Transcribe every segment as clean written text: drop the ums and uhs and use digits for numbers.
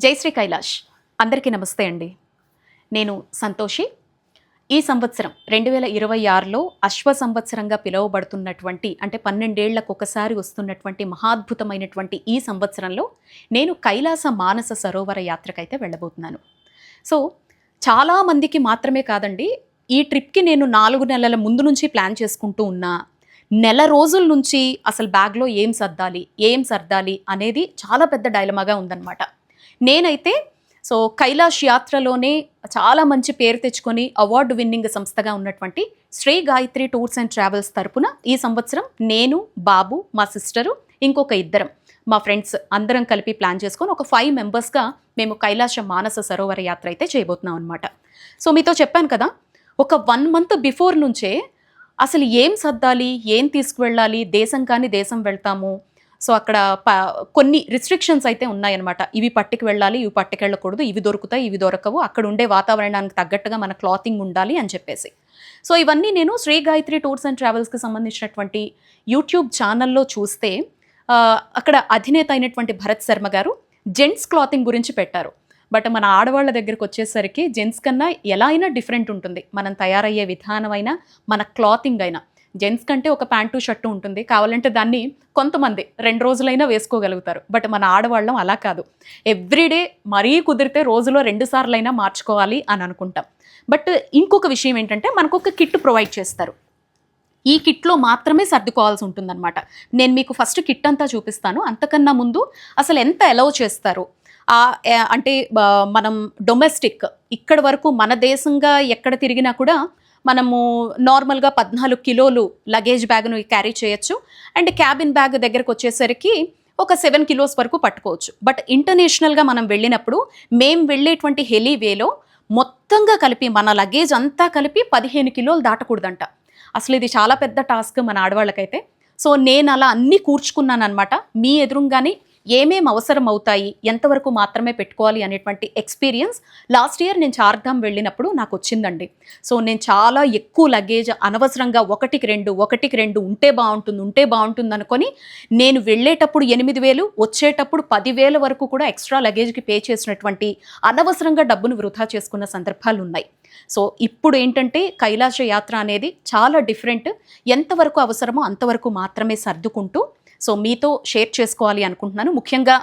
జై శ్రీ కైలాష్. అందరికీ నమస్తే అండి. నేను సంతోషి. ఈ సంవత్సరం 2026లో అశ్వ సంవత్సరంగా పిలువబడుతున్నటువంటి అంటే 12 ఏళ్లకు ఒకసారి వస్తున్నటువంటి మహాద్భుతమైనటువంటి ఈ సంవత్సరంలో నేను కైలాస మానస సరోవర యాత్రకైతే వెళ్ళబోతున్నాను. సో చాలామందికి మాత్రమే కాదండి, ఈ ట్రిప్కి నేను 4 నెలల ముందు నుంచి ప్లాన్ చేసుకుంటూ ఉన్నా. నెల రోజుల నుంచి అసలు బ్యాగ్లో ఏం సర్దాలి అనేది చాలా పెద్ద డైలమాగా ఉందన్నమాట. నేనైతే కైలాష్ యాత్రలోనే చాలా మంచి పేరు తెచ్చుకొని అవార్డు విన్నింగ్ సంస్థగా ఉన్నటువంటి Shri Gayatri tours and travels తరపున ఈ సంవత్సరం నేను, బాబు, మా సిస్టరు, ఇంకొక ఇద్దరం మా ఫ్రెండ్స్ అందరం కలిపి ప్లాన్ చేసుకొని ఒక 5 మెంబర్స్గా మేము కైలాస మానస సరోవర యాత్ర అయితే చేయబోతున్నాం అనమాట. మీతో చెప్పాను కదా, ఒక 1 మంత్ బిఫోర్ నుంచే అసలు ఏం సర్దాలి, ఏం తీసుకువెళ్ళాలి, దేశం కానీ దేశం వెళ్తాము. అక్కడ కొన్ని రిస్ట్రిక్షన్స్ అయితే ఉన్నాయన్నమాట. ఇవి పట్టుకు వెళ్ళాలి, ఇవి పట్టుకెళ్ళకూడదు, ఇవి దొరుకుతాయి, ఇవి దొరకవు, అక్కడ ఉండే వాతావరణానికి తగ్గట్టుగా మన క్లాతింగ్ ఉండాలి అని చెప్పేసి. ఇవన్నీ నేను శ్రీ గాయత్రి టూర్స్ అండ్ ట్రావెల్స్కి సంబంధించినటువంటి యూట్యూబ్ ఛానల్లో చూస్తే అక్కడ అధినేత అయినటువంటి భరత్ శర్మ గారు జెంట్స్ క్లాతింగ్ గురించి పెట్టారు. బట్ మన ఆడవాళ్ళ దగ్గరకు వచ్చేసరికి జెంట్స్ కన్నా ఎలా అయినా డిఫరెంట్ ఉంటుంది. మనం తయారయ్యే విధానం అయినా, మన క్లాతింగ్ అయినా. జెంట్స్ కంటే ఒక ప్యాంటు షర్టు ఉంటుంది, కావాలంటే దాన్ని కొంతమంది 2 రోజులైనా వేసుకోగలుగుతారు. బట్ మన ఆడవాళ్ళం అలా కాదు. ఎవ్రీడే మరీ కుదిరితే రోజులో 2 సార్లైనా మార్చుకోవాలి అని అనుకుంటాం. బట్ ఇంకొక విషయం ఏంటంటే, మనకు ఒక కిట్ ప్రొవైడ్ చేస్తారు. ఈ కిట్లో మాత్రమే సర్దుకోవాల్సి ఉంటుందన్నమాట. నేను మీకు ఫస్ట్ కిట్ అంతా చూపిస్తాను. అంతకన్నా ముందు అసలు ఎంత అలౌ చేస్తారు అంటే, మనం డొమెస్టిక్ ఇక్కడ వరకు మన దేశంగా ఎక్కడ తిరిగినా కూడా మనము నార్మల్గా 14 కిలోలు లగేజ్ బ్యాగ్ను క్యారీ చేయొచ్చు. అండ్ క్యాబిన్ బ్యాగ్ దగ్గరకు వచ్చేసరికి ఒక 7 కిలోస్ వరకు పట్టుకోవచ్చు. బట్ ఇంటర్నేషనల్గా మనం వెళ్ళినప్పుడు మేము వెళ్ళేటువంటి హెలీవేలో మొత్తంగా కలిపి మన లగేజ్ అంతా కలిపి 15 కిలోలు దాటకూడదంట. అసలు ఇది చాలా పెద్ద టాస్క్ మన ఆడవాళ్ళకైతే. నేను అలా అన్నీ కూర్చుకున్నాను అనమాట. మీ ఎదురుగానే ఏమేమి అవసరం అవుతాయి, ఎంతవరకు మాత్రమే పెట్టుకోవాలి అనేటువంటి ఎక్స్పీరియన్స్ లాస్ట్ ఇయర్ నేను చార్ధామ్ వెళ్ళినప్పుడు నాకు వచ్చిందండి. నేను చాలా ఎక్కువ లగేజ్ అనవసరంగా ఒకటికి రెండు ఉంటే బాగుంటుంది అనుకొని నేను వెళ్ళేటప్పుడు 8,000, వచ్చేటప్పుడు 10,000 వరకు కూడా ఎక్స్ట్రా లగేజ్కి పే చేసినటువంటి, అనవసరంగా డబ్బును వృధా చేసుకున్న సందర్భాలు ఉన్నాయి. ఇప్పుడు ఏంటంటే కైలాస యాత్ర అనేది చాలా డిఫరెంట్. ఎంతవరకు అవసరమో అంతవరకు మాత్రమే సర్దుకుంటూ మీతో షేర్ చేసుకోవాలి అనుకుంటున్నాను. ముఖ్యంగా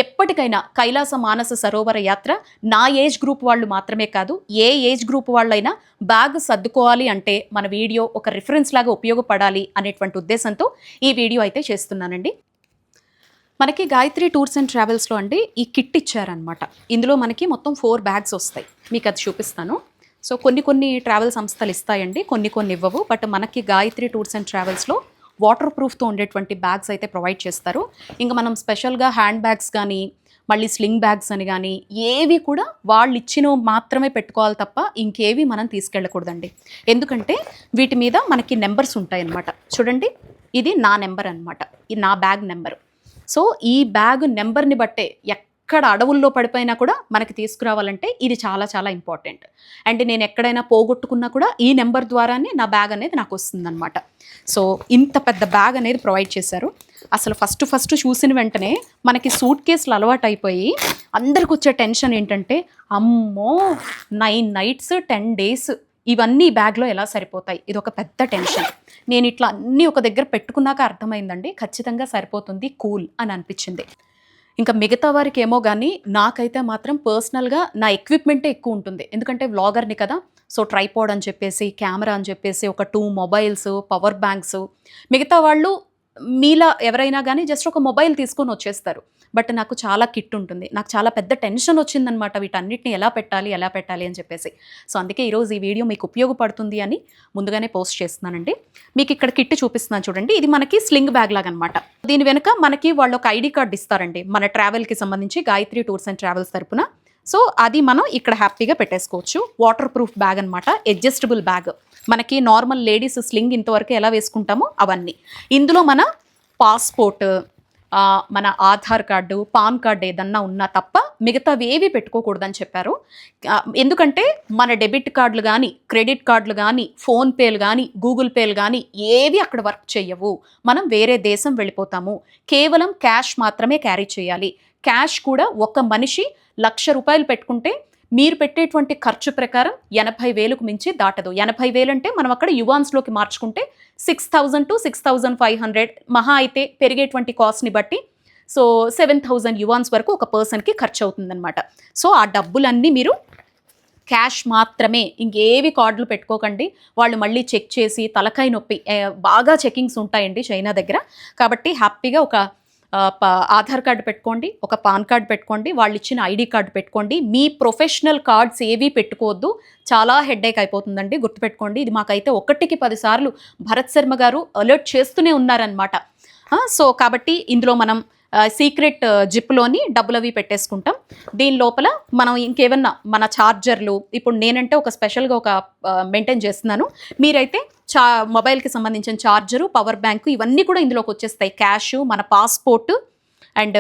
ఎప్పటికైనా కైలాస మానస సరోవర యాత్ర నా ఏజ్ గ్రూప్ వాళ్ళు మాత్రమే కాదు, ఏ ఏజ్ గ్రూప్ వాళ్ళైనా బ్యాగ్ సర్దుకోవాలి అంటే మన వీడియో ఒక రిఫరెన్స్ లాగా ఉపయోగపడాలి అనేటువంటి ఉద్దేశంతో ఈ వీడియో అయితే చేస్తున్నానండి. మనకి గాయత్రి టూర్స్ అండ్ ట్రావెల్స్లో అండి ఈ కిట్ ఇచ్చారనమాట. ఇందులో మనకి మొత్తం 4 బ్యాగ్స్ వస్తాయి. మీకు అది చూపిస్తాను. కొన్ని ట్రావెల్ సంస్థలు ఇస్తాయండి, కొన్ని ఇవ్వవు. బట్ మనకి గాయత్రి టూర్స్ అండ్ ట్రావెల్స్లో వాటర్ ప్రూఫ్తో ఉండేటువంటి బ్యాగ్స్ అయితే ప్రొవైడ్ చేస్తారు. ఇంకా మనం స్పెషల్గా హ్యాండ్ బ్యాగ్స్ కానీ, మళ్ళీ స్లింగ్ బ్యాగ్స్ అని కానీ ఏవి కూడా వాళ్ళు ఇచ్చినవి మాత్రమే పెట్టుకోవాలి తప్ప ఇంకేవి మనం తీసుకెళ్ళకూడదండి. ఎందుకంటే వీటి మీద మనకి నెంబర్స్ ఉంటాయన్నమాట. చూడండి, ఇది నా నెంబర్ అనమాట, ఇది నా బ్యాగ్ నెంబర్. ఈ బ్యాగ్ నెంబర్ని బట్టే ఎక్కడ అడవుల్లో పడిపోయినా కూడా మనకి తీసుకురావాలంటే ఇది చాలా చాలా ఇంపార్టెంట్. అండ్ నేను ఎక్కడైనా పోగొట్టుకున్నా కూడా ఈ నెంబర్ ద్వారానే నా బ్యాగ్ అనేది నాకు వస్తుందన్నమాట. ఇంత పెద్ద బ్యాగ్ అనేది ప్రొవైడ్ చేశారు. అసలు ఫస్ట్ చూసిన వెంటనే మనకి సూట్ కేసులు అలవాటు అయిపోయి అందరికి వచ్చే టెన్షన్ ఏంటంటే, అమ్మో 9 nights 10 days ఇవన్నీ బ్యాగ్లో ఎలా సరిపోతాయి, ఇది ఒక పెద్ద టెన్షన్. నేను ఇట్లా అన్నీ ఒక దగ్గర పెట్టుకున్నాక అర్థమైందండి, ఖచ్చితంగా సరిపోతుంది, కూల్ అని అనిపించింది. ఇంకా మిగతా వారికి ఏమో కానీ నాకైతే మాత్రం పర్సనల్గా నా ఎక్విప్మెంటే ఎక్కువ ఉంటుంది. ఎందుకంటే వ్లాగర్ని కదా. ట్రైపాడ్ అని చెప్పేసి, కెమెరా అని చెప్పేసి, ఒక 2 మొబైల్స్, పవర్ బ్యాంక్స్. మిగతా వాళ్ళు మీలా ఎవరైనా కానీ జస్ట్ ఒక మొబైల్ తీసుకొని వచ్చేస్తారు. బట్ నాకు చాలా కిట్ ఉంటుంది. నాకు చాలా పెద్ద టెన్షన్ వచ్చిందనమాట, వీటన్నిటిని ఎలా పెట్టాలి అని చెప్పేసి. అందుకే ఈరోజు ఈ వీడియో మీకు ఉపయోగపడుతుంది అని ముందుగానే పోస్ట్ చేస్తున్నానండి. మీకు ఇక్కడ కిట్ చూపిస్తున్నాను చూడండి. ఇది మనకి స్లింగ్ బ్యాగ్ లాగా అనమాట. దీని వెనుక మనకి వాళ్ళు ఒక ఐడి కార్డ్ ఇస్తారండి, మన ట్రావెల్కి సంబంధించి గాయత్రి టూర్స్ అండ్ ట్రావెల్స్ తరపున. అది మనం ఇక్కడ హ్యాపీగా పెట్టేసుకోవచ్చు. వాటర్ ప్రూఫ్ బ్యాగ్ అనమాట, అడ్జస్టబుల్ బ్యాగ్. మనకి నార్మల్ లేడీస్ స్లింగ్ ఇంతవరకు ఎలా వేసుకుంటామో అవన్నీ. ఇందులో మన పాస్పోర్ట్, మన ఆధార్ కార్డు, పాన్ కార్డు ఏదన్నా ఉన్నా తప్ప మిగతావి ఏవి పెట్టుకోకూడదని చెప్పారు. ఎందుకంటే మన డెబిట్ కార్డులు కానీ, క్రెడిట్ కార్డులు కానీ, ఫోన్పేలు కానీ, గూగుల్ పేలు కానీ ఏవి అక్కడ వర్క్ చేయవు. మనం వేరే దేశం వెళ్ళిపోతాము. కేవలం క్యాష్ మాత్రమే క్యారీ చేయాలి. క్యాష్ కూడా ఒక మనిషి ₹1,00,000 పెట్టుకుంటే మీరు పెట్టేటువంటి ఖర్చు ప్రకారం 80,000కు మించి దాటదు. 80,000 అంటే మనం అక్కడ యువాన్స్లోకి మార్చుకుంటే 6,000 to 6,500 మహా అయితే పెరిగేటువంటి కాస్ట్ని బట్టి సో 7,000 యువాన్స్ వరకు ఒక పర్సన్కి ఖర్చు అవుతుందన్నమాట. సో ఆ డబ్బులన్నీ మీరు క్యాష్ మాత్రమే, ఇంకేవి కార్డులు పెట్టుకోకండి. వాళ్ళు మళ్ళీ చెక్ చేసి తలకాయ నొప్పి, బాగా చెకింగ్స్ ఉంటాయండి చైనా దగ్గర. కాబట్టి హ్యాపీగా ఒక ఆధార్ కార్డు పెట్టుకోండి, ఒక పాన్ కార్డు పెట్టుకోండి, వాళ్ళు ఇచ్చిన ఐడి కార్డు పెట్టుకోండి. మీ ప్రొఫెషనల్ కార్డ్స్ ఏవి పెట్టుకోవద్దు, చాలా హెడ్ఏక్ అయిపోతుందండి, గుర్తుపెట్టుకోండి. ఇది మాకైతే 1కి 10 సార్లు భరత్ శర్మ గారు అలర్ట్ చేస్తూనే ఉన్నారనమాట. సో కాబట్టి ఇందులో మనం సీక్రెట్ జిప్లోని డబ్బులు అవి పెట్టేసుకుంటాం. దీని లోపల మనం ఇంకేమన్నా మన ఛార్జర్లు, ఇప్పుడు నేనంటే ఒక స్పెషల్గా ఒక మెయింటైన్ చేస్తున్నాను, మీరైతే మొబైల్కి సంబంధించిన ఛార్జరు, పవర్ బ్యాంకు ఇవన్నీ కూడా ఇందులోకి వచ్చేస్తాయి. క్యాష్, మన పాస్పోర్ట్ అండ్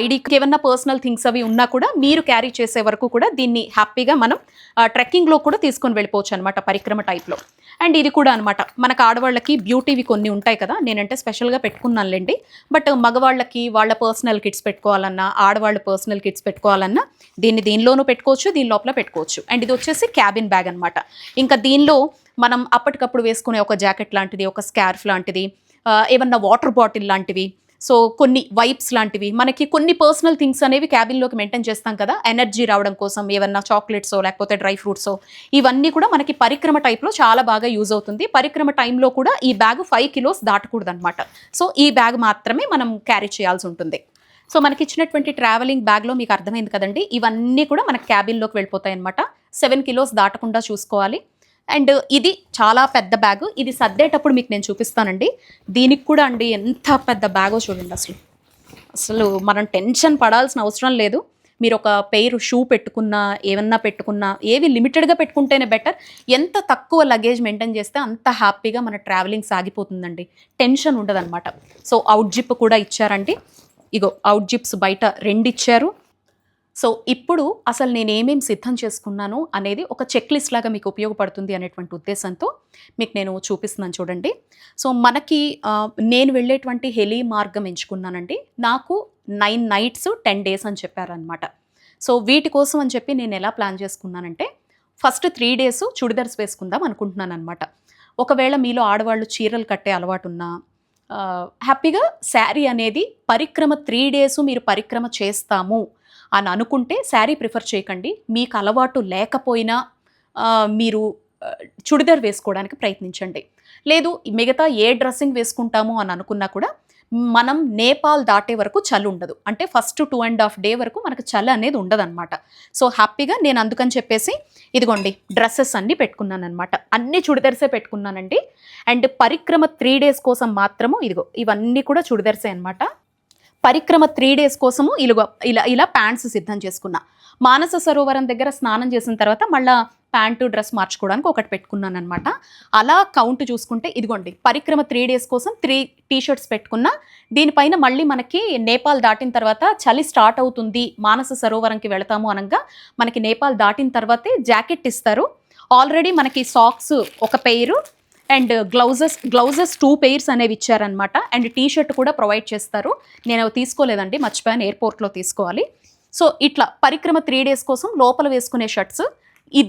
ఐడీకి ఏమన్నా పర్సనల్ థింగ్స్ అవి ఉన్నా కూడా మీరు క్యారీ చేసే వరకు కూడా దీన్ని హ్యాపీగా మనం ట్రెక్కింగ్లో కూడా తీసుకొని వెళ్ళిపోవచ్చు అనమాట, పరిక్రమ టైప్లో. అండ్ ఇది కూడా అనమాట మనకు ఆడవాళ్ళకి బ్యూటీవి కొన్ని ఉంటాయి కదా, నేనంటే స్పెషల్గా పెట్టుకున్నానులేండి. బట్ మగవాళ్ళకి వాళ్ళ పర్సనల్ కిట్స్ పెట్టుకోవాలన్నా, ఆడవాళ్ళ పర్సనల్ కిట్స్ పెట్టుకోవాలన్నా దీనిలోనూ పెట్టుకోవచ్చు, దీని లోపల పెట్టుకోవచ్చు. అండ్ ఇది వచ్చేసి క్యాబిన్ బ్యాగ్ అనమాట. ఇంకా దీనిలో మనం అప్పటికప్పుడు వేసుకునే ఒక జాకెట్ లాంటిది, ఒక స్కార్ఫ్ లాంటిది, ఏమన్నా వాటర్ బాటిల్ లాంటివి, సో కొన్ని వైప్స్ లాంటివి, మనకి కొన్ని పర్సనల్ థింగ్స్ అనేవి క్యాబిన్లోకి మెయింటైన్ చేస్తాం కదా, ఎనర్జీ రావడం కోసం ఏమన్నా చాక్లెట్సో లేకపోతే డ్రై ఫ్రూట్సో, ఇవన్నీ కూడా మనకి పరిక్రమ టైప్లో చాలా బాగా యూజ్ అవుతుంది. పరిక్రమ టైంలో కూడా ఈ బ్యాగ్ 5 కిలోస్ దాటకూడదు అనమాట. సో ఈ బ్యాగ్ మాత్రమే మనం క్యారీ చేయాల్సి ఉంటుంది. సో మనకి ఇచ్చినటువంటి ట్రావెలింగ్ బ్యాగ్లో మీకు అర్థమైంది కదండి, ఇవన్నీ కూడా మనకి క్యాబిన్లోకి వెళ్ళిపోతాయి అనమాట. 7 కిలోస్ దాటకుండా చూసుకోవాలి. అండ్ ఇది చాలా పెద్ద బ్యాగు, ఇది సర్దేటప్పుడు మీకు నేను చూపిస్తానండి. దీనికి కూడా అండి ఎంత పెద్ద బ్యాగో చూడండి. అసలు మనం టెన్షన్ పడాల్సిన అవసరం లేదు. మీరు ఒక పెయిర్ షూ పెట్టుకున్నా, ఏమన్నా పెట్టుకున్నా, ఏవి లిమిటెడ్గా పెట్టుకుంటేనే బెటర్. ఎంత తక్కువ లగేజ్ మెయింటైన్ చేస్తే అంత హ్యాపీగా మన ట్రావెలింగ్ సాగిపోతుందండి, టెన్షన్ ఉండదన్నమాట. సో అవుట్ జిప్ కూడా ఇచ్చారండి, ఇగో అవుట్ జిప్స్ బయట 2 ఇచ్చారు. సో ఇప్పుడు అసలు నేనేమేమి సిద్ధం చేసుకున్నాను అనేది ఒక చెక్ లిస్ట్ లాగా మీకు ఉపయోగపడుతుంది అనేటువంటి ఉద్దేశంతో మీకు నేను చూపిస్తున్నాను చూడండి. సో మనకి నేను వెళ్ళేటువంటి హెలీ మార్గం ఎంచుకున్నానండి. నాకు 9 nights 10 days అని చెప్పారనమాట. సో వీటి కోసం అని చెప్పి నేను ఎలా ప్లాన్ చేసుకున్నానంటే, ఫస్ట్ 3 days చుడిదార్స్ వేసుకుందాం అనుకుంటున్నాను అనమాట. ఒకవేళ మీలో ఆడవాళ్ళు చీరలు కట్టే అలవాటు ఉన్నా, హ్యాపీగా శారీ అనేది పరిక్రమ 3 days మీరు పరిక్రమ చేస్తాము అని అనుకుంటే శారీ ప్రిఫర్ చేయకండి. మీకు అలవాటు లేకపోయినా మీరు చుడిదార్ వేసుకోవడానికి ప్రయత్నించండి. లేదు మిగతా ఏ డ్రెస్సింగ్ వేసుకుంటాము అని అనుకున్నా కూడా మనం నేపాల్ దాటే వరకు చలి ఉండదు. అంటే ఫస్ట్ 2.5 days వరకు మనకు చలి అనేది ఉండదన్నమాట. సో హ్యాపీగా నేను అందుకని చెప్పేసి ఇదిగోండి డ్రెస్సెస్ అన్నీ పెట్టుకున్నాను అనమాట. అన్ని చుడిదార్సే పెట్టుకున్నానండి. అండ్ పరిక్రమ 3 days కోసం మాత్రము ఇదిగో ఇవన్నీ కూడా చుడిదార్సే అనమాట. పరిక్రమ 3 days కోసము ఇలా ప్యాంట్స్ సిద్ధం చేసుకున్నా. మానస సరోవరం దగ్గర స్నానం చేసిన తర్వాత మళ్ళీ ప్యాంటు డ్రెస్ మార్చుకోవడానికి ఒకటి పెట్టుకున్నాను అనమాట. అలా కౌంట్ చూసుకుంటే ఇదిగోండి పరిక్రమ 3 days కోసం 3 t-shirts పెట్టుకున్నా. దీనిపైన మళ్ళీ మనకి నేపాల్ దాటిన తర్వాత చలి స్టార్ట్ అవుతుంది, మానస సరోవరంకి వెళతాము అనగా మనకి నేపాల్ దాటిన తర్వాతే జాకెట్ ఇస్తారు. ఆల్రెడీ మనకి సాక్స్ ఒక పెయిరు అండ్ గ్లౌజెస్ 2 pairs అనేవి ఇచ్చారనమాట. అండ్ టీ-షర్ట్ కూడా ప్రొవైడ్ చేస్తారు. నేను అవి తీసుకోలేదండి, మర్చిపోయాను, ఎయిర్పోర్ట్లో తీసుకోవాలి. సో ఇట్లా పరిక్రమ 3 days కోసం లోపల వేసుకునే షర్ట్స్,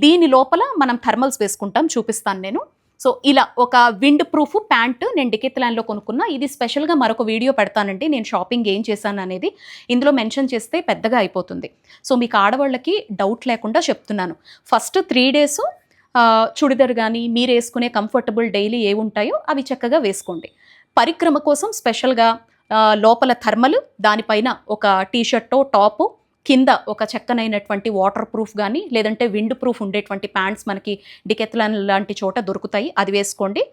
దీని లోపల మనం థర్మల్స్ వేసుకుంటాం, చూపిస్తాను నేను. సో ఇలా ఒక విండ్ ప్రూఫ్ ప్యాంటు నేను డికెత్లాన్లో కొనుక్కున్నా. ఇది స్పెషల్గా మరొక వీడియో పెడతానండి, నేను షాపింగ్ ఏం చేశాను అనేది. ఇందులో మెన్షన్ చేస్తే పెద్దగా అయిపోతుంది. సో మీకు ఆడవాళ్ళకి డౌట్ లేకుండా చెప్తున్నాను. ఫస్ట్ 3 days చుడిదార్ కానీ మీరు వేసుకునే కంఫర్టబుల్ డైలీ ఏవి ఉంటాయో అవి చక్కగా వేసుకోండి. పరిక్రమ కోసం స్పెషల్గా లోపల థర్మల్, దానిపైన ఒక టీ-షర్టో టాపు, కింద ఒక చక్కనైనటువంటి వాటర్ ప్రూఫ్ కానీ లేదంటే విండ్ ప్రూఫ్ ఉండేటువంటి ప్యాంట్స్ మనకి డికెత్లాన్ లాంటి చోట దొరుకుతాయి, అది వేసుకోండి.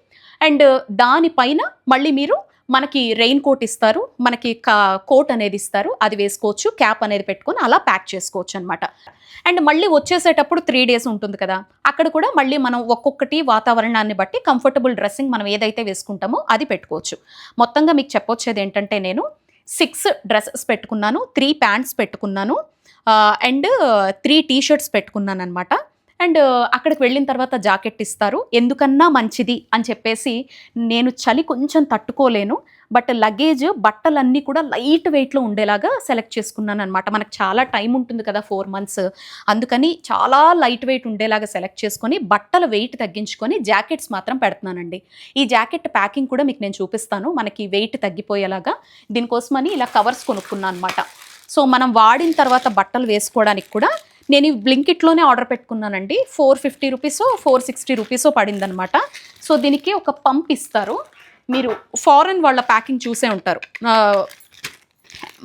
అండ్ దానిపైన మళ్ళీ మీరు మనకి రెయిన్ కోట్ ఇస్తారు, మనకి కోట్ అనేది ఇస్తారు, అది వేసుకోవచ్చు, క్యాప్ అనేది పెట్టుకొని అలా ప్యాక్ చేసుకోవచ్చు అనమాట. అండ్ మళ్ళీ వచ్చేసేటప్పుడు 3 days ఉంటుంది కదా, అక్కడ కూడా మళ్ళీ మనం ఒక్కొక్కటి వాతావరణాన్ని బట్టి కంఫర్టబుల్ డ్రెస్సింగ్ మనం ఏదైతే వేసుకుంటామో అది పెట్టుకోవచ్చు. మొత్తంగా మీకు చెప్పొచ్చేది ఏంటంటే, నేను 6 dresses పెట్టుకున్నాను, 3 pants పెట్టుకున్నాను, అండ్ 3 t-shirts పెట్టుకున్నాను అనమాట. అండ్ అక్కడికి వెళ్ళిన తర్వాత జాకెట్ ఇస్తారు. ఎందుకన్నా మంచిది అని చెప్పేసి నేను చలి కొంచెం తట్టుకోలేను. బట్ లగేజ్ బట్టలన్నీ కూడా లైట్ వెయిట్‌లో ఉండేలాగా సెలెక్ట్ చేసుకున్నాననమాట. మనకు చాలా టైం ఉంటుంది కదా! 4 మంత్స్. అందుకని చాలా లైట్ వెయిట్ ఉండేలాగా సెలెక్ట్ చేసుకొని, బట్టల వెయిట్ తగ్గించుకొని జాకెట్స్ మాత్రం పెడుతున్నానండి. ఈ జాకెట్ ప్యాకింగ్ కూడా మీకు నేను చూపిస్తాను. మనకి వెయిట్ తగ్గిపోయేలాగా. దీనికోసమని ఇలా కవర్స్ కొనుక్కున్నా అనమాట. సో, మనం వాడిన తర్వాత బట్టలు వేసుకోవడానికి కూడా నేను ఈ బ్లింకిట్‌లోనే ఆర్డర్ పెట్టుకున్నానండి. 450 రూపీసో, 460 రూపీసో పడిందనమాట. సో, దీనికి ఒక పంప్ ఇస్తారు. మీరు ఫారెన్ వాళ్ళ ప్యాకింగ్ చూసే ఉంటారు.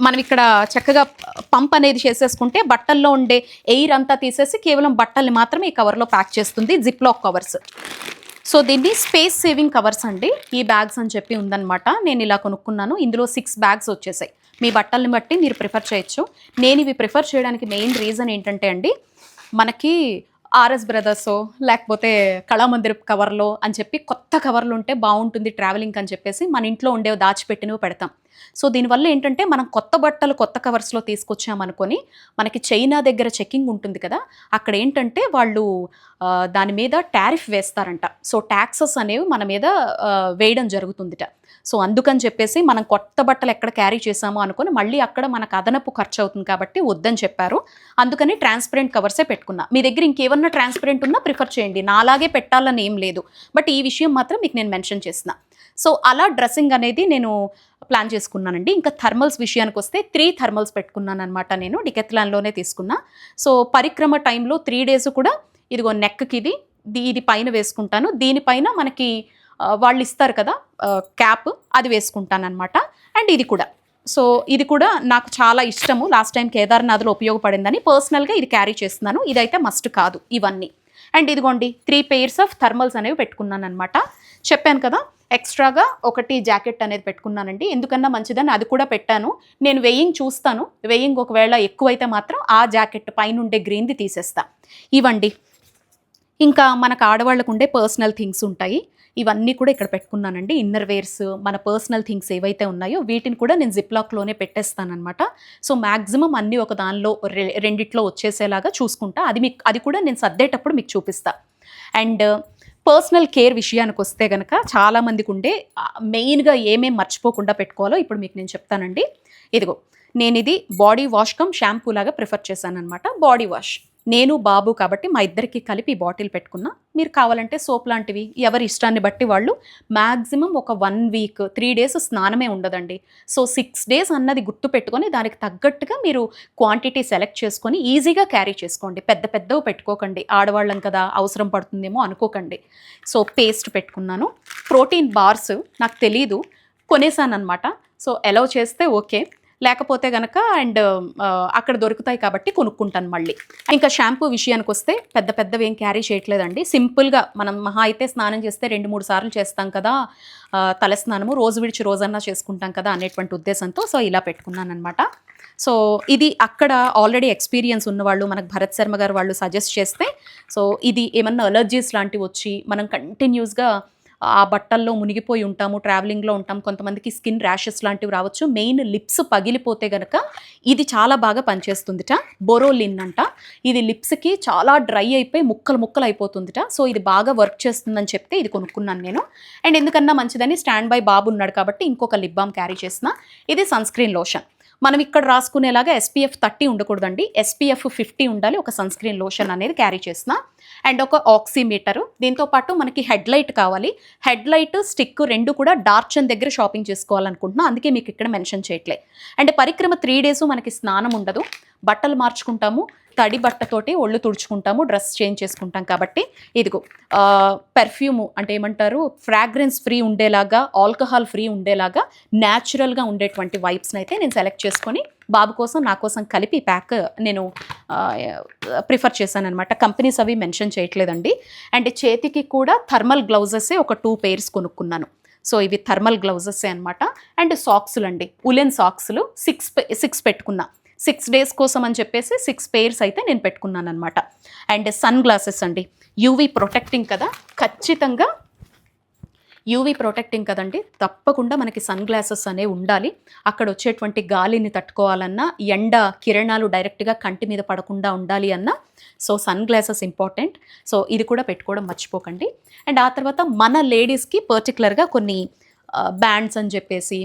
మనం ఇక్కడ చక్కగా పంప్ అనేది చేసేసుకుంటే బట్టల్లో ఉండే ఎయిర్ అంతా తీసేసి కేవలం బట్టల్ని మాత్రమే ఈ కవర్లో ప్యాక్ చేస్తుంది. Ziploc covers. సో దీన్ని స్పేస్ సేవింగ్ కవర్స్ అండి. ఈ బ్యాగ్స్ అని చెప్పి ఉందన్నమాట. నేను ఇలా కొనుక్కున్నాను. ఇందులో 6 బ్యాగ్స్ వచ్చేసాయి. మీ బట్టల్ని బట్టి మీరు ప్రిఫర్ చేయొచ్చు. నేను ఇవి ప్రిఫర్ చేయడానికి మెయిన్ రీజన్ ఏంటంటే అండి, మనకి ఆర్ఎస్ బ్రదర్సో లేకపోతే కళామందిర్ కవర్లో అని చెప్పి కొత్త కవర్లు ఉంటే బాగుంటుంది ట్రావెలింగ్ అని చెప్పేసి మన ఇంట్లో ఉండేవి దాచిపెట్టినవి పెడతాం. సో దీనివల్ల ఏంటంటే మనం కొత్త బట్టలు కొత్త కవర్స్లో తీసుకొచ్చామనుకొని మనకి చైనా దగ్గర చెకింగ్ ఉంటుంది కదా, అక్కడ ఏంటంటే వాళ్ళు దాని మీద టారిఫ్ వేస్తారంట. సో ట్యాక్సెస్ అనేవి మన మీద వేయడం జరుగుతుందిట. సో అందుకని చెప్పేసి మనం కొత్త బట్టలు ఎక్కడ క్యారీ చేసామో అనుకొని మళ్ళీ అక్కడ మనకు అదనపు ఖర్చు అవుతుంది కాబట్టి వద్దని చెప్పారు. అందుకని ట్రాన్స్పరెంట్ కవర్సే పెట్టుకున్నా. మీ దగ్గర ఇంకేమన్నా ట్రాన్స్పరెంట్ ఉన్నా ప్రిఫర్ చేయండి. నాలాగే పెట్టాలని ఏం లేదు. బట్ ఈ విషయం మాత్రం మీకు నేను మెన్షన్ చేసిన. సో అలా డ్రెస్సింగ్ అనేది నేను ప్లాన్ చేసుకున్నానండి. ఇంకా థర్మల్స్ విషయానికి వస్తే 3 థర్మల్స్ పెట్టుకున్నాను అనమాట. నేను డికెత్లాన్లోనే తీసుకున్నా. సో పరిక్రమ టైంలో 3 డేస్ కూడా ఇదిగో నెక్కి ఇది పైన వేసుకుంటాను. దీనిపైన మనకి వాళ్ళు ఇస్తారు కదా క్యాప్, అది వేసుకుంటాను అనమాట. అండ్ ఇది కూడా, సో ఇది కూడా నాకు చాలా ఇష్టము. లాస్ట్ టైం కేదార్నాథ్లో ఉపయోగపడిందని పర్సనల్గా ఇది క్యారీ చేస్తున్నాను. ఇదైతే మస్ట్ కాదు ఇవన్నీ. అండ్ ఇదిగోండి 3 pairs ఆఫ్ థర్మల్స్ అనేవి పెట్టుకున్నాను అనమాట. చెప్పాను కదా ఎక్స్ట్రాగా ఒకటి జాకెట్ అనేది పెట్టుకున్నానండి. ఎందుకన్నా మంచిదని అది కూడా పెట్టాను. నేను వెయింగ్ చూస్తాను. వెయింగ్ ఒకవేళ ఎక్కువైతే మాత్రం ఆ జాకెట్ పైన ఉండే గ్రీన్ది తీసేస్తా. ఇవండి ఇంకా మనకు ఆడవాళ్ళకు ఉండే పర్సనల్ థింగ్స్ ఉంటాయి. ఇవన్నీ కూడా ఇక్కడ పెట్టుకున్నానండి. ఇన్నర్ వేర్స్, మన పర్సనల్ థింగ్స్ ఏవైతే ఉన్నాయో వీటిని కూడా నేను జిప్లాక్లోనే పెట్టేస్తానమాట. సో మ్యాక్సిమం అన్నీ ఒక దానిలో రెండిట్లో వచ్చేసేలాగా చూసుకుంటా. అది కూడా నేను సర్దేటప్పుడు మీకు చూపిస్తా. అండ్ పర్సనల్ కేర్ విషయానికి వస్తే కనుక చాలామందికి ఉండే మెయిన్గా ఏమేమి మర్చిపోకుండా పెట్టుకోవాలో ఇప్పుడు మీకు నేను చెప్తానండి. ఇదిగో నేను ఇది బాడీ వాష్ కమ్ షాంపూ లాగా ప్రిఫర్ చేశాను అనమాట. బాడీ వాష్ నేను బాబు కాబట్టి మా ఇద్దరికి కలిపి బాటిల్ పెట్టుకున్నా. మీరు కావాలంటే సోప్ లాంటివి ఎవరి ఇష్టాన్ని బట్టి వాళ్ళు. మ్యాక్సిమం ఒక 1 వీక్ 3 డేస్ స్నానమే ఉండదండి. సో 6 డేస్ అన్నది గుర్తు పెట్టుకొని దానికి తగ్గట్టుగా మీరు క్వాంటిటీ సెలెక్ట్ చేసుకొని ఈజీగా క్యారీ చేసుకోండి. పెద్ద పెద్దవి పెట్టుకోకండి. ఆడవాళ్ళం కదా అవసరం పడుతుందేమో అనుకోకండి. సో పేస్ట్ పెట్టుకున్నాను. ప్రోటీన్ బార్స్ నాకు తెలీదు, కొనేసాను అనమాట. సో అలౌ చేస్తే ఓకే, లేకపోతే కనుక అండ్ అక్కడ దొరుకుతాయి కాబట్టి కొనుక్కుంటాను మళ్ళీ. ఇంకా షాంపూ విషయానికి వస్తే పెద్దవి ఏం క్యారీ చేయట్లేదండి. సింపుల్గా మనం మహా అయితే స్నానం చేస్తే 2-3 సార్లు చేస్తాం కదా తలస్నానము, రోజు విడిచి రోజన్నా చేసుకుంటాం కదా అనేటువంటి ఉద్దేశంతో సో ఇలా పెట్టుకున్నాను అనమాట. సో ఇది అక్కడ ఆల్రెడీ ఎక్స్పీరియన్స్ ఉన్నవాళ్ళు మనకు భరత్ శర్మ గారు వాళ్ళు సజెస్ట్ చేస్తే, సో ఇది ఏమన్నా అలర్జీస్ లాంటివి వచ్చి మనం కంటిన్యూస్గా ఆ బట్టల్లో మునిగిపోయి ఉంటాము, ట్రావెలింగ్లో ఉంటాం, కొంతమందికి స్కిన్ ర్యాషెస్ లాంటివి రావచ్చు. మెయిన్ లిప్స్ పగిలిపోతే కనుక ఇది చాలా బాగా పనిచేస్తుందిట. బొరోలిన్ అంట. ఇది లిప్స్కి చాలా డ్రై అయిపోయి ముక్కలు అయిపోతుందిట. సో ఇది బాగా వర్క్ చేస్తుందని చెప్తే ఇది కొనుక్కున్నాను నేను. అండ్ ఎందుకన్నా మంచిదని స్టాండ్ బై బాబు ఉన్నాడు కాబట్టి ఇంకొక లిప్ బామ్ క్యారీ చేసిన. ఇది సన్ స్క్రీన్ లోషన్. మనం ఇక్కడ రాసుకునేలాగా SPF 30 ఉండకూడదండి, SPF 50 ఉండాలి. ఒక సన్ స్క్రీన్ లోషన్ అనేది క్యారీ చేసిన. అండ్ ఒక ఆక్సిమీటరు, దీంతోపాటు మనకి హెడ్ లైట్ కావాలి. హెడ్ లైట్ స్టిక్ 2 కూడా డార్చన్ దగ్గర షాపింగ్ చేసుకోవాలనుకుంటున్నా, అందుకే మీకు ఇక్కడ మెన్షన్ చేయట్లే. అండ్ పరిక్రమ 3 డేస్ మనకి స్నానం ఉండదు, బట్టలు మార్చుకుంటాము, తడి బట్టతోటి ఒళ్ళు తుడుచుకుంటాము, డ్రెస్ చేంజ్ చేసుకుంటాం కాబట్టి ఇదిగో పెర్ఫ్యూము అంటే ఏమంటారు, ఫ్రాగ్రెన్స్ ఫ్రీ ఉండేలాగా, ఆల్కహాల్ ఫ్రీ ఉండేలాగా న్యాచురల్గా ఉండేటువంటి వైప్స్ని అయితే నేను సెలెక్ట్ చేసుకొని బాబు కోసం నా కోసం కలిపి ప్యాక్ నేను ప్రిఫర్ చేశాను అనమాట. కంపెనీస్ అవి మెన్షన్ చేయట్లేదండి. అండ్ చేతికి కూడా థర్మల్ గ్లౌజెసే ఒక 2 pairs కొనుక్కున్నాను. సో ఇవి థర్మల్ గ్లౌజెసే అనమాట. అండ్ సాక్సులు అండి, ఉలెన్ సాక్సులు 6 పెట్టుకున్నా. 6 డేస్ కోసం అని చెప్పేసి 6 pairs అయితే నేను పెట్టుకున్నాను అనమాట. అండ్ సన్ గ్లాసెస్ అండి, యూవీ ప్రొటెక్టింగ్ కదా, ఖచ్చితంగా యూవీ ప్రొటెక్టింగ్ కదండి, తప్పకుండా మనకి సన్ గ్లాసెస్ అనేవి ఉండాలి. అక్కడ వచ్చేటువంటి గాలిని తట్టుకోవాలన్నా, ఎండ కిరణాలు డైరెక్ట్గా కంటి మీద పడకుండా ఉండాలి అన్నా so sun glasses important. So ఇది కూడా పెట్టుకోవడం మర్చిపోకండి. అండ్ ఆ తర్వాత మన లేడీస్కి పర్టికులర్గా కొన్ని బ్యాండ్స్ అని చెప్పేసి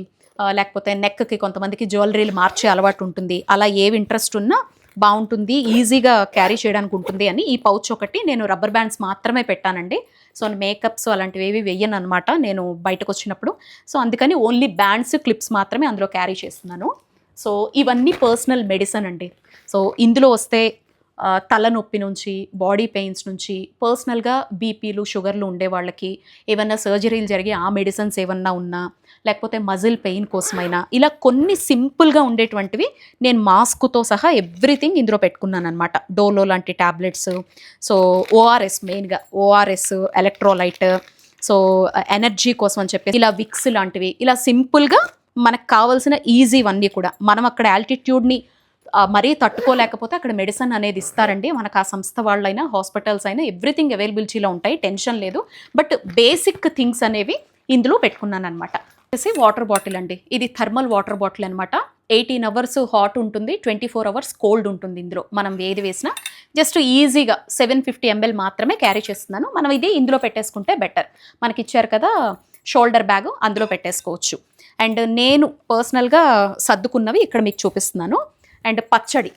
లేకపోతే నెక్కి కొంతమందికి జ్యువెలరీలు మార్చే అలవాటు ఉంటుంది. అలా ఏవి ఇంట్రెస్ట్ ఉన్నా బాగుంటుంది, ఈజీగా క్యారీ చేయడానికి ఉంటుంది అని ఈ పౌచ్ ఒకటి నేను రబ్బర్ బ్యాండ్స్ మాత్రమే పెట్టానండి. సో మేకప్స్ అలాంటివి ఏవి వెయ్యను అనమాట నేను బయటకు వచ్చినప్పుడు. సో అందుకని ఓన్లీ బ్యాండ్స్ క్లిప్స్ మాత్రమే అందులో క్యారీ చేస్తున్నాను. సో ఇవన్నీ పర్సనల్ మెడిసిన్ అండి. సో ఇందులో వస్తే తలనొప్పి నుంచి, బాడీ పెయిన్స్ నుంచి, పర్సనల్గా బీపీలు షుగర్లు ఉండే వాళ్ళకి ఏమన్నా సర్జరీలు జరిగి ఆ మెడిసిన్స్ ఏమన్నా ఉన్నా, లేకపోతే మజిల్ పెయిన్ కోసమైనా, ఇలా కొన్ని సింపుల్గా ఉండేటువంటివి నేను మాస్క్తో సహా ఎవ్రీథింగ్ ఇందులో పెట్టుకున్నాను అనమాట. డోలో లాంటి ట్యాబ్లెట్స్, సో ఓఆర్ఎస్, మెయిన్గా ఓఆర్ఎస్, ఎలక్ట్రోలైట్, సో ఎనర్జీ కోసం అని చెప్పి ఇలా విక్స్ లాంటివి, ఇలా సింపుల్గా మనకు కావాల్సిన ఈజీవన్నీ కూడా. మనం అక్కడ ఆల్టిట్యూడ్ని మరీ తట్టుకోలేకపోతే అక్కడ మెడిసిన్ అనేది ఇస్తారండి మనకు. ఆ సంస్థ వాళ్ళైనా హాస్పిటల్స్ అయినా ఎవ్రీథింగ్ అవైలబిలిటీలో ఉంటాయి, టెన్షన్ లేదు. బట్ బేసిక్ థింగ్స్ అనేవి ఇందులో పెట్టుకున్నాను అనమాట. వాటర్ బాటిల్ అండి, ఇది థర్మల్ వాటర్ బాటిల్ అనమాట. 18 అవర్స్ హాట్ ఉంటుంది, 24 అవర్స్ కోల్డ్ ఉంటుంది. ఇందులో మనం ఏది వేసినా జస్ట్ ఈజీగా 750 ml మాత్రమే క్యారీ చేస్తున్నాను. మనం ఇది ఇందులో పెట్టేసుకుంటే బెటర్. మనకి ఇచ్చారు కదా షోల్డర్ బ్యాగ్, అందులో పెట్టేసుకోవచ్చు. అండ్ నేను పర్సనల్గా సర్దుకున్నవి ఇక్కడ మీకు చూపిస్తున్నాను. అండ్ పచ్చడి,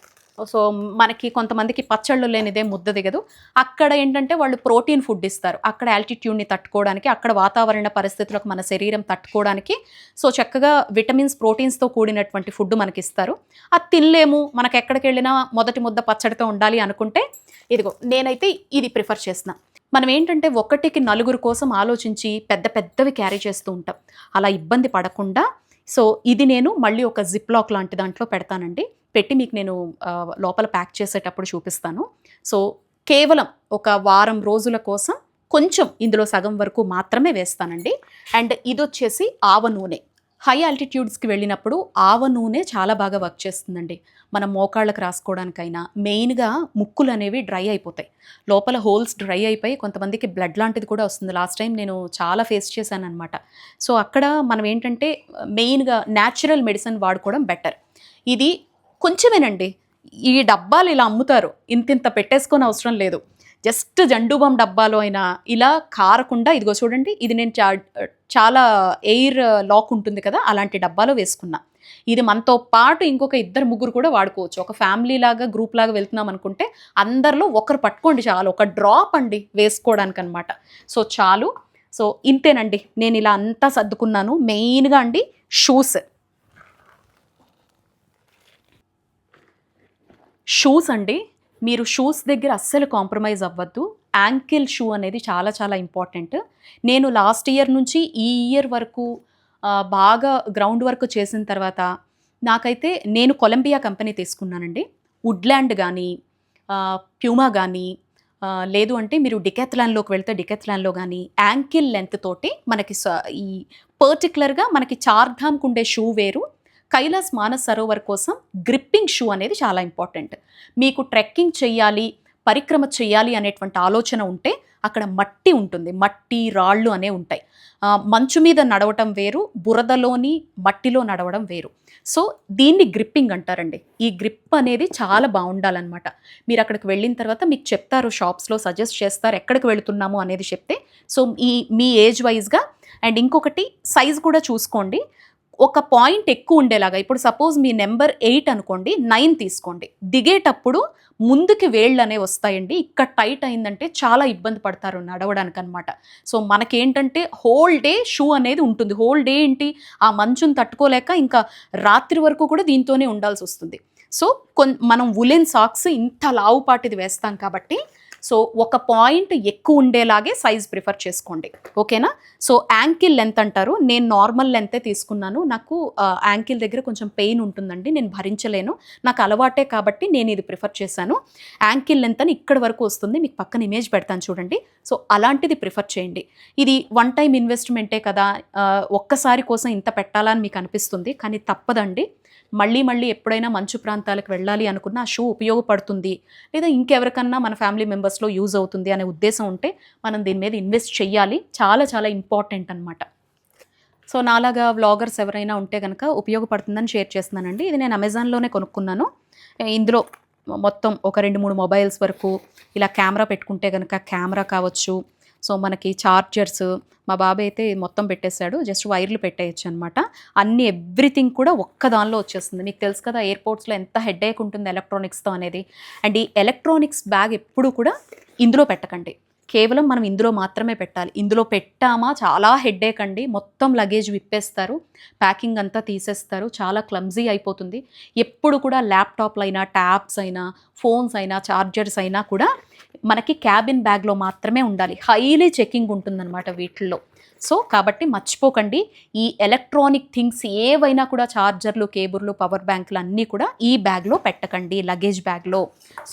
సో మనకి కొంతమందికి పచ్చళ్ళు లేనిదే ముద్ద దిగదు. అక్కడ ఏంటంటే వాళ్ళు ప్రోటీన్ ఫుడ్ ఇస్తారు, అక్కడ ఆల్టిట్యూడ్ని తట్టుకోవడానికి, అక్కడ వాతావరణ పరిస్థితులకు మన శరీరం తట్టుకోవడానికి. సో చక్కగా విటమిన్స్, ప్రోటీన్స్తో కూడినటువంటి ఫుడ్ మనకి ఇస్తారు. అది తినలేము, మనకు ఎక్కడికి వెళ్ళినా మొదటి ముద్ద పచ్చడితో ఉండాలి అనుకుంటే ఇదిగో నేనైతే ఇది ప్రిఫర్ చేస్తున్నా. మనం ఏంటంటే ఒకటికి నలుగురు కోసం ఆలోచించి పెద్ద పెద్దవి క్యారీ చేస్తూ ఉంటాం. అలా ఇబ్బంది పడకుండా సో ఇది నేను మళ్ళీ ఒక జిప్ లాక్ లాంటి దాంట్లో పెడతానండి. పెట్టి మీకు నేను లోపల ప్యాక్ చేసేటప్పుడు చూపిస్తాను. సో కేవలం ఒక వారం రోజుల కోసం కొంచెం ఇందులో సగం వరకు మాత్రమే వేస్తానండి. అండ్ ఇది వచ్చేసి ఆవ నూనె. హై ఆల్టిట్యూడ్స్కి వెళ్ళినప్పుడు ఆవ నూనె చాలా బాగా వర్క్ చేస్తుందండి. మనం మోకాళ్ళకు రాసుకోవడానికైనా, మెయిన్గా ముక్కులు అనేవి డ్రై అయిపోతాయి, లోపల హోల్స్ డ్రై అయిపోయి కొంతమందికి బ్లడ్ లాంటిది కూడా వస్తుంది. లాస్ట్ టైం నేను చాలా ఫేస్ చేశాను అనమాట. సో అక్కడ మనం ఏంటంటే మెయిన్గా న్యాచురల్ మెడిసిన్ వాడుకోవడం బెటర్. ఇది కొంచెమేనండి, ఈ డబ్బాలు ఇలా అమ్ముతారు, ఇంత పెట్టేసుకొని అవసరం లేదు. జస్ట్ జండూబామ్ డబ్బాలో అయినా ఇలా కారకుండా, ఇదిగో చూడండి, ఇది నేను చాలా ఎయిర్ లాక్ ఉంటుంది కదా, అలాంటి డబ్బాలో వేసుకున్నా. ఇది మనతో పాటు ఇంకొక 2-3 కూడా వాడుకోవచ్చు. ఒక ఫ్యామిలీ లాగా, గ్రూప్ లాగా వెళ్తున్నాం అనుకుంటే అందరిలో ఒకరు పట్టుకోండి చాలు, ఒక డ్రాప్ అండి వేసుకోవడానికి అనమాట. సో చాలు. సో ఇంతేనండి, నేను ఇలా అంతా సర్దుకున్నాను. మెయిన్గా అండి షూస్ అండి. మీరు షూస్ దగ్గర అస్సలు కాంప్రమైజ్ అవ్వద్దు. యాంకిల్ షూ అనేది చాలా చాలా ఇంపార్టెంట్. నేను లాస్ట్ ఇయర్ నుంచి ఈ ఇయర్ వరకు బాగా గ్రౌండ్ వర్క్ చేసిన తర్వాత నాకైతే నేను కొలంబియా కంపెనీ తీసుకున్నానండి. వుడ్లాండ్ కానీ, ప్యూమా కానీ, లేదు అంటే మీరు డికెత్లాన్లోకి వెళ్తే డికెత్లాన్లో కానీ యాంకిల్ లెంత్ తోటి మనకి ఈ పర్టికులర్గా మనకి చార్ధామ్కి ఉండే షూ వేరు, కైలాస్ మానస్ సరోవర్ కోసం గ్రిప్పింగ్ షూ అనేది చాలా ఇంపార్టెంట్. మీకు ట్రెక్కింగ్ చెయ్యాలి, పరిక్రమ చెయ్యాలి అనేటువంటి ఆలోచన ఉంటే అక్కడ మట్టి ఉంటుంది, మట్టి రాళ్ళు అనేవి ఉంటాయి. మంచు మీద నడవటం వేరు, బురదలోని మట్టిలో నడవడం వేరు. సో దీన్ని గ్రిప్పింగ్ అంటారండి. ఈ గ్రిప్ అనేది చాలా బాగుండాలన్నమాట. మీరు అక్కడికి వెళ్ళిన తర్వాత మీకు చెప్తారు, షాప్స్లో సజెస్ట్ చేస్తారు ఎక్కడికి వెళుతున్నాము అనేది చెప్తే. సో మీ ఏజ్ వైజ్గా. అండ్ ఇంకొకటి సైజ్ కూడా చూసుకోండి, ఒక పాయింట్ ఎక్కువ ఉండేలాగా. ఇప్పుడు సపోజ్ మీ నెంబర్ 8 అనుకోండి, 9 తీసుకోండి. దిగేటప్పుడు ముందుకి వేళ్ళు అనేవి వస్తాయండి, ఇక్కడ టైట్ అయిందంటే చాలా ఇబ్బంది పడతారు నడవడానికి అనమాట. సో మనకేంటంటే హోల్ డే షూ అనేది ఉంటుంది. హోల్ డే ఏంటి, ఆ మంచుని తట్టుకోలేక ఇంకా రాత్రి వరకు కూడా దీంతోనే ఉండాల్సి వస్తుంది. సో మనం వులెన్ సాక్స్ ఇంత లావుపాటిది వేస్తాం కాబట్టి సో ఒక పాయింట్ ఎక్కువ ఉండేలాగే సైజ్ ప్రిఫర్ చేసుకోండి, ఓకేనా. సో యాంకిల్ లెంత్ అంటారు, నేను నార్మల్ లెంతే తీసుకున్నాను. నాకు యాంకిల్ దగ్గర కొంచెం పెయిన్ ఉంటుందండి, నేను భరించలేను, నాకు అలవాటే కాబట్టి నేను ఇది ప్రిఫర్ చేశాను. యాంకిల్ లెంత్ అని ఇక్కడ వరకు వస్తుంది, మీకు పక్కన ఇమేజ్ పెడతాను చూడండి. సో అలాంటిది ప్రిఫర్ చేయండి. ఇది వన్ టైం ఇన్వెస్ట్మెంటే కదా, ఒక్కసారి కోసం ఇంత పెట్టాలని మీకు అనిపిస్తుంది, కానీ తప్పదండి. మళ్ళీ మళ్ళీ ఎప్పుడైనా మంచు ప్రాంతాలకు వెళ్ళాలి అనుకున్న ఆ షూ ఉపయోగపడుతుంది, లేదా ఇంకెవరికన్నా మన ఫ్యామిలీ మెంబర్స్లో యూజ్ అవుతుంది అనే ఉద్దేశం ఉంటే మనం దీని మీద ఇన్వెస్ట్ చేయాలి. చాలా చాలా ఇంపార్టెంట్ అనమాట. సో నాలాగా వ్లాగర్స్ ఎవరైనా ఉంటే కనుక ఉపయోగపడుతుందని షేర్ చేస్తున్నానండి. ఇది నేను అమెజాన్లోనే కొనుక్కున్నాను. ఇందులో మొత్తం ఒక 2-3 మొబైల్స్ వరకు ఇలా కెమెరా పెట్టుకుంటే కనుక కెమెరా కావచ్చు, సో మనకి చార్జర్స్, మా బాబాయ్ అయితే మొత్తం పెట్టేశాడు, జస్ట్ వైర్లు పెట్టేయచ్చు అనమాట. అన్ని ఎవ్రీథింగ్ కూడా ఒక్క దానిలో వచ్చేస్తుంది. మీకు తెలుసు కదా ఎయిర్పోర్ట్స్లో ఎంత హెడేక్ ఉంటుంది ఎలక్ట్రానిక్స్తో అనేది. అండ్ ఈ ఎలక్ట్రానిక్స్ బ్యాగ్ ఎప్పుడు కూడా ఇందులో పెట్టకండి, కేవలం మనం ఇందులో మాత్రమే పెట్టాలి. ఇందులో పెట్టామా చాలా హెడ్ఏక్ అండి, మొత్తం లగేజ్ విప్పేస్తారు, ప్యాకింగ్ అంతా తీసేస్తారు, చాలా క్లమ్జీ అయిపోతుంది. ఎప్పుడు కూడా ల్యాప్టాప్లు అయినా, ట్యాబ్స్ అయినా, ఫోన్స్ అయినా, చార్జర్స్ అయినా కూడా మనకి క్యాబిన్ బ్యాగ్లో మాత్రమే ఉండాలి. హైలీ చెకింగ్ ఉంటుందన్నమాట వీటిల్లో. సో కాబట్టి మర్చిపోకండి, ఈ ఎలక్ట్రానిక్ థింగ్స్ ఏవైనా కూడా చార్జర్లు, కేబుల్లు, పవర్ బ్యాంకులు అన్నీ కూడా ఈ బ్యాగ్లో పెట్టకండి, లగేజ్ బ్యాగ్లో.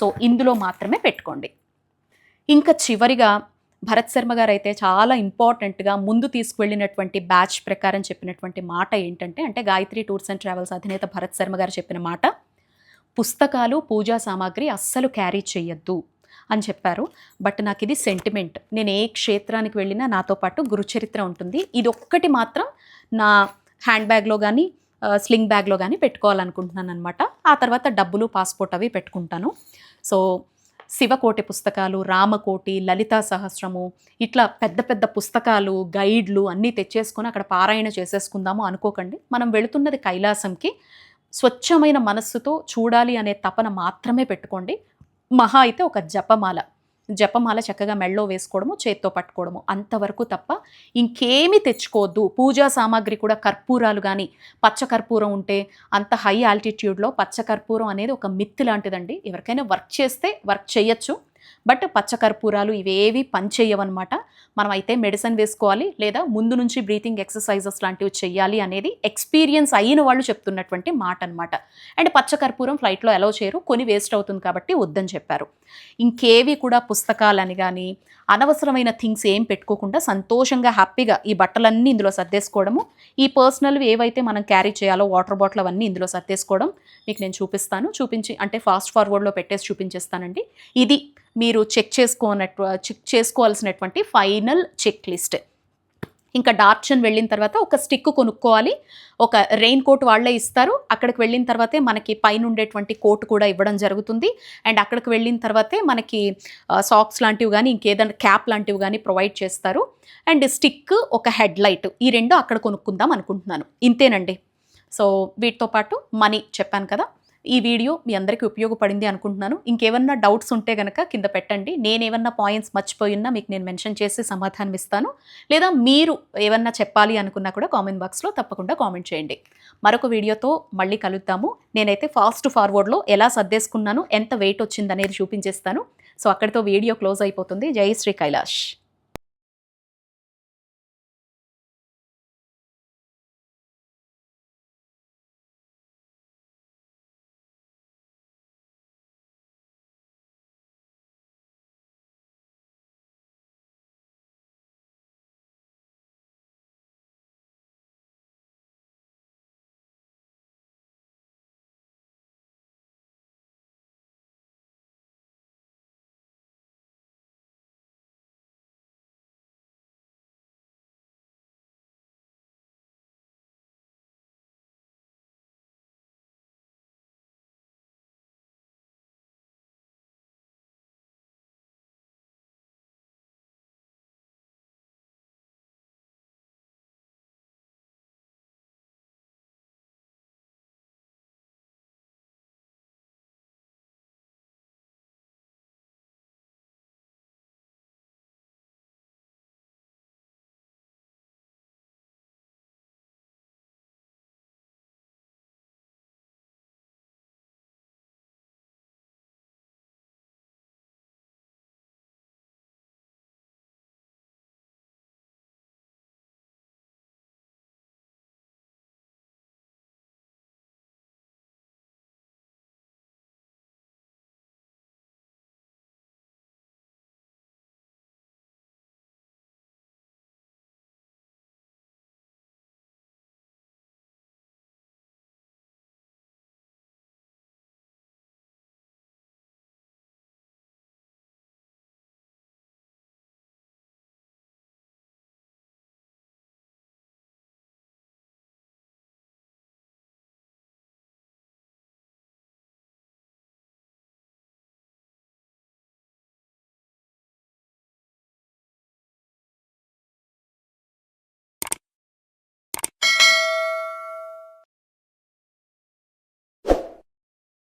సో ఇందులో మాత్రమే పెట్టుకోండి. ఇంకా చివరిగా భరత్ శర్మ గారు అయితే చాలా ఇంపార్టెంట్గా ముందు తీసుకువెళ్ళినటువంటి బ్యాచ్ ప్రకారం చెప్పినటువంటి మాట ఏంటంటే, అంటే గాయత్రి టూర్స్ అండ్ ట్రావెల్స్ అధినేత భరత్ శర్మ గారు చెప్పిన మాట, పుస్తకాలు, పూజా సామాగ్రి అస్సలు క్యారీ చేయొద్దు అని చెప్పారు. బట్ నాకు ఇది సెంటిమెంట్. నేను ఏ క్షేత్రానికి వెళ్ళినా నాతో పాటు గురుచరిత్ర ఉంటుంది. ఇది ఒక్కటి మాత్రం నా హ్యాండ్ బ్యాగ్లో కానీ స్లింగ్ బ్యాగ్లో కానీ పెట్టుకోవాలనుకుంటున్నాను అనమాట. ఆ తర్వాత డబ్బులు, పాస్పోర్ట్ అవి పెట్టుకుంటాను. సో శివకోటి పుస్తకాలు, రామకోటి, లలితా సహస్రము, ఇట్లా పెద్ద పెద్ద పుస్తకాలు, గైడ్లు అన్నీ తెచ్చేసుకొని అక్కడ పారాయణ చేసేసుకుందాము అనుకోకండి. మనం వెళుతున్నది కైలాసంకి. స్వచ్ఛమైన మనస్సుతో చూడాలి అనే తపన మాత్రమే పెట్టుకోండి. మహా అయితే ఒక జపమాల చక్కగా మెళ్ళో వేసుకోవడము, చేత్తో పట్టుకోవడము, అంతవరకు తప్ప ఇంకేమీ తెచ్చుకోవద్దు. పూజా సామాగ్రి కూడా కర్పూరాలు కానీ, పచ్చకర్పూరం ఉంటే, అంత హై ఆల్టిట్యూడ్లో పచ్చకర్పూరం అనేది ఒక మిత్ లాంటిదండి. ఎవరికైనా వర్క్ చేస్తే వర్క్ చేయొచ్చు, బట్ పచ్చకర్పూరాలు ఇవేవి పనిచేయవన్నమాట. మనం అయితే మెడిసిన్ వేసుకోవాలి, లేదా ముందు నుంచి బ్రీతింగ్ ఎక్సర్సైజెస్ లాంటివి చేయాలి అనేది ఎక్స్పీరియన్స్ అయిన వాళ్ళు చెప్తున్నటువంటి మాట అనమాట. అండ్ పచ్చకర్పూరం ఫ్లైట్లో అలౌ చేయరు, కొని వేస్ట్ అవుతుంది కాబట్టి వద్దని చెప్పారు. ఇంకేవి కూడా పుస్తకాలని కానీ అనవసరమైన థింగ్స్ ఏం పెట్టుకోకుండా సంతోషంగా హ్యాపీగా ఈ బట్టలన్నీ ఇందులో సర్దేసుకోవడము, ఈ పర్సనల్వి ఏవైతే మనం క్యారీ చేయాలో వాటర్ బాటిల్ అవన్నీ ఇందులో సర్దేసుకోవడం మీకు నేను చూపించి అంటే ఫాస్ట్ ఫార్వర్డ్లో పెట్టేసి చూపించేస్తానండి. ఇది మీరు చెక్ చేసుకోవాల్సినటువంటి ఫైనల్ చెక్ లిస్ట్. ఇంకా డార్చన్ వెళ్ళిన తర్వాత ఒక స్టిక్ కొనుక్కోవాలి. ఒక రెయిన్ కోట్ వాళ్ళే ఇస్తారు. అక్కడికి వెళ్ళిన తర్వాతే మనకి పైన ఉండేటువంటి కోట్ కూడా ఇవ్వడం జరుగుతుంది. అండ్ అక్కడికి వెళ్ళిన తర్వాతే మనకి సాక్స్ లాంటివి కానీ, ఇంకేదైనా క్యాప్ లాంటివి కానీ ప్రొవైడ్ చేస్తారు. అండ్ స్టిక్, ఒక హెడ్ లైట్, ఈ రెండు అక్కడ కొనుక్కుందాం అనుకుంటున్నాను. ఇంతేనండి. సో వీటితో పాటు మనీ చెప్పాను కదా. ఈ వీడియో మీ అందరికీ ఉపయోగపడింది అనుకుంటున్నాను. ఇంకేమన్నా డౌట్స్ ఉంటే కనుక కింద పెట్టండి. నేనేమన్నా పాయింట్స్ మర్చిపోయినా మీకు నేను మెన్షన్ చేసి సమాధానం ఇస్తాను. లేదా మీరు ఏమన్నా చెప్పాలి అనుకున్నా కూడా కామెంట్ బాక్స్లో తప్పకుండా కామెంట్ చేయండి. మరొక వీడియోతో మళ్ళీ కలుద్దాము. నేనైతే ఫాస్ట్ ఫార్వర్డ్లో ఎలా సర్దేసుకున్నాను, ఎంత వెయిట్ వచ్చిందనేది చూపించేస్తాను. సో అక్కడితో వీడియో క్లోజ్ అయిపోతుంది. జై శ్రీ కైలాష్.